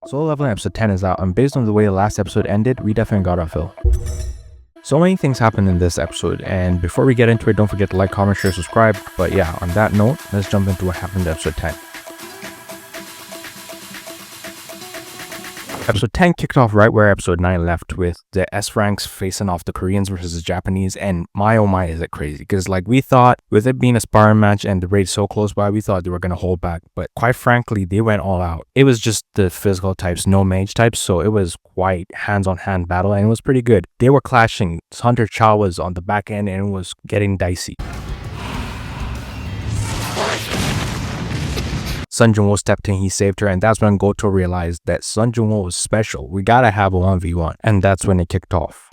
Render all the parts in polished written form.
Solo Leveling episode 10 is out, and based on the way the last episode ended, we definitely got our fill. So many things happened in this episode, and before we get into it, don't forget to like, comment, share, subscribe. But yeah, on that note, let's jump into what happened in episode 10. Episode 10 kicked off right where episode 9 left, with the S ranks facing off the Koreans versus the Japanese, and my oh my is it crazy, because like we thought, with it being a sparring match and the raid so close by, we thought they were going to hold back, but quite frankly they went all out. It was just the physical types, no mage types, so it was quite hands-on-hand battle, and it was pretty good. They were clashing. Hunter Cha was on the back end and it was getting dicey. Sun Jinwoo stepped in, he saved her, and that's when Goto realized that Sun Jinwoo was special. We gotta have a 1v1, and that's when it kicked off.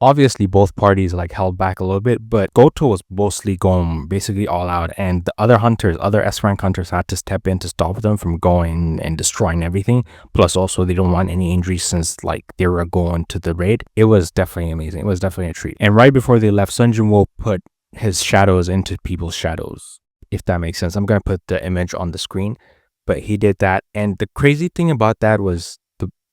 Obviously, both parties held back a little bit, but Goto was mostly going basically all out, and the other hunters, other S-rank hunters had to step in to stop them from going and destroying everything. Plus, also, they don't want any injuries since they were going to the raid. It was definitely amazing. It was definitely a treat. And right before they left, Sun Jinwoo put his shadows into people's shadows, if that makes sense. I'm going to put the image on the screen, but he did that. And the crazy thing about that was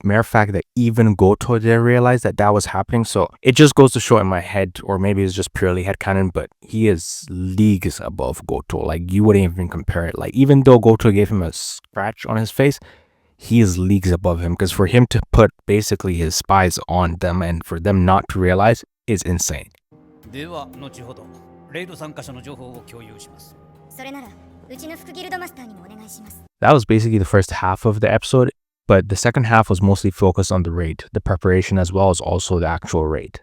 mere fact that even Goto didn't realize that was happening. So it just goes to show in my head, or maybe it's just purely headcanon, but he is leagues above Goto. You wouldn't even compare it. Even though Goto gave him a scratch on his face, he is leagues above him, because for him to put basically his spies on them and for them not to realize is insane. That was basically the first half of the episode. But the second half was mostly focused on the raid, the preparation, as well as also the actual raid.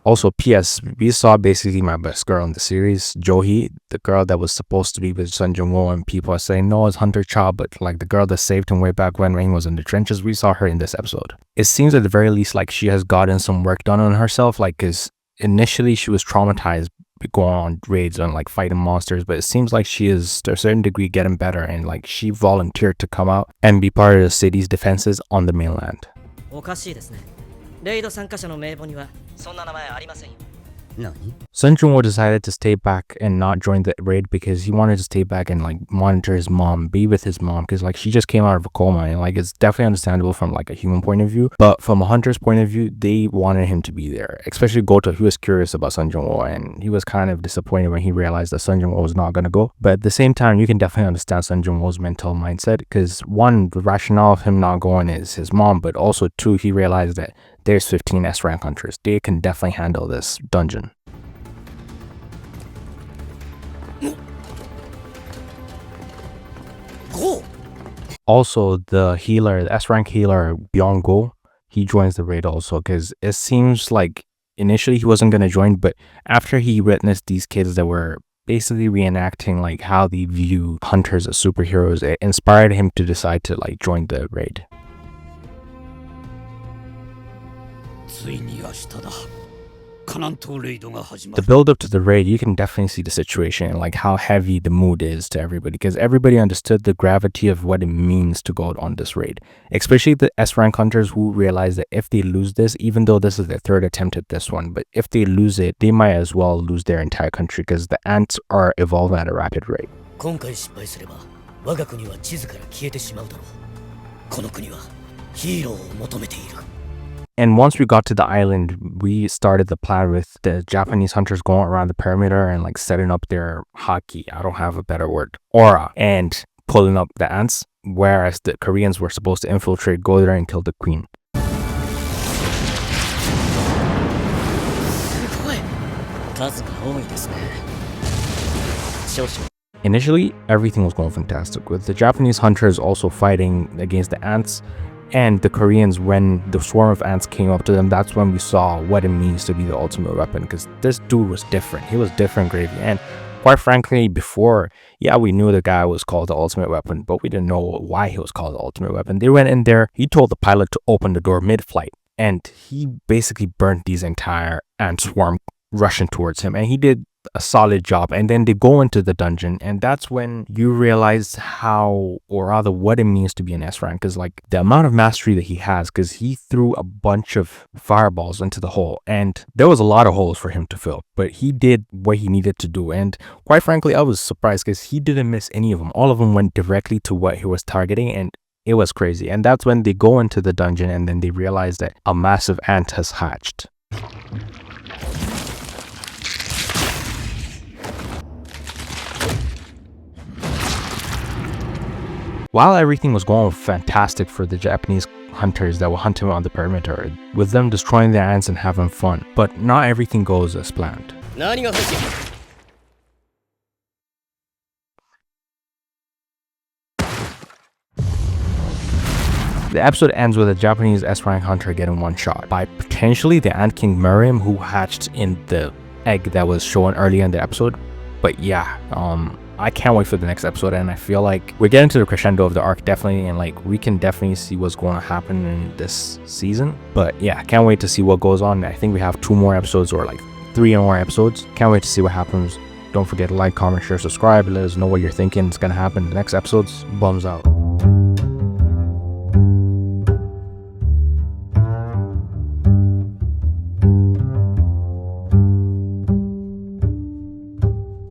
Also, P.S. we saw basically my best girl in the series, Johi, the girl that was supposed to be with Sun Jinwoo, and people are saying, no, it's Hunter Cha, but the girl that saved him way back when Rain was in the trenches, we saw her in this episode. It seems at the very least she has gotten some work done on herself, because initially she was traumatized going on raids and fighting monsters, but it seems like she is to a certain degree getting better, and she volunteered to come out and be part of the city's defenses on the mainland. Sun Jinwoo decided to stay back and not join the raid because he wanted to stay back and monitor his mom, be with his mom, because she just came out of a coma, and it's definitely understandable from a human point of view, but from a hunter's point of view, they wanted him to be there. Especially Goto, he was curious about Sun Jinwoo, and he was kind of disappointed when he realized that Sun Jinwoo was not going to go. But at the same time, you can definitely understand Sun Jinwoo's mental mindset, because one, the rationale of him not going is his mom, but also two, he realized that there's 15 S-rank hunters. They can definitely handle this dungeon. Also, the healer, the S-rank healer, Byung-go, he joins the raid also, because it seems initially he wasn't going to join, but after he witnessed these kids that were basically reenacting how they view hunters as superheroes, it inspired him to decide to join the raid. The build up to the raid, you can definitely see the situation and how heavy the mood is to everybody, because everybody understood the gravity of what it means to go on this raid, especially the S-rank hunters who realize that if they lose this, even though this is their third attempt at this one, but if they lose it, they might as well lose their entire country, because the ants are evolving at a rapid rate. And once we got to the island, we started the plan with the Japanese hunters going around the perimeter and setting up their haki, I don't have a better word, aura, and pulling up the ants, whereas the Koreans were supposed to infiltrate, go there and kill the queen. Initially, everything was going fantastic, with the Japanese hunters also fighting against the ants, and the Koreans, when the swarm of ants came up to them, that's when we saw what it means to be the ultimate weapon, because this dude was different. He was different, Gravy. And quite frankly, before, yeah, we knew the guy was called the ultimate weapon, but we didn't know why he was called the ultimate weapon. They went in there, he told the pilot to open the door mid-flight, and he basically burnt these entire ant swarm rushing towards him, and he did a solid job. And then they go into the dungeon, and that's when you realize how, or rather what it means to be an S rank, because like the amount of mastery that he has, because he threw a bunch of fireballs into the hole, and there was a lot of holes for him to fill, but he did what he needed to do. And quite frankly, I was surprised because he didn't miss any of them. All of them went directly to what he was targeting, and it was crazy. And that's when they go into the dungeon, and then they realize that a massive ant has hatched. While everything was going fantastic for the Japanese hunters that were hunting on the perimeter, with them destroying the ants and having fun, but not everything goes as planned. The episode ends with a Japanese S-rank hunter getting one shot by potentially the Ant King Miriam, who hatched in the egg that was shown earlier in the episode. But yeah, I can't wait for the next episode, and I feel like we're getting to the crescendo of the arc definitely, and like we can definitely see what's going to happen in this season. But yeah, can't wait to see what goes on. I think we have 2 more episodes, or like 3 more episodes. Can't wait to see what happens. Don't forget to like, comment, share, subscribe. Let us know what you're thinking is going to happen in the next episodes. Bums out.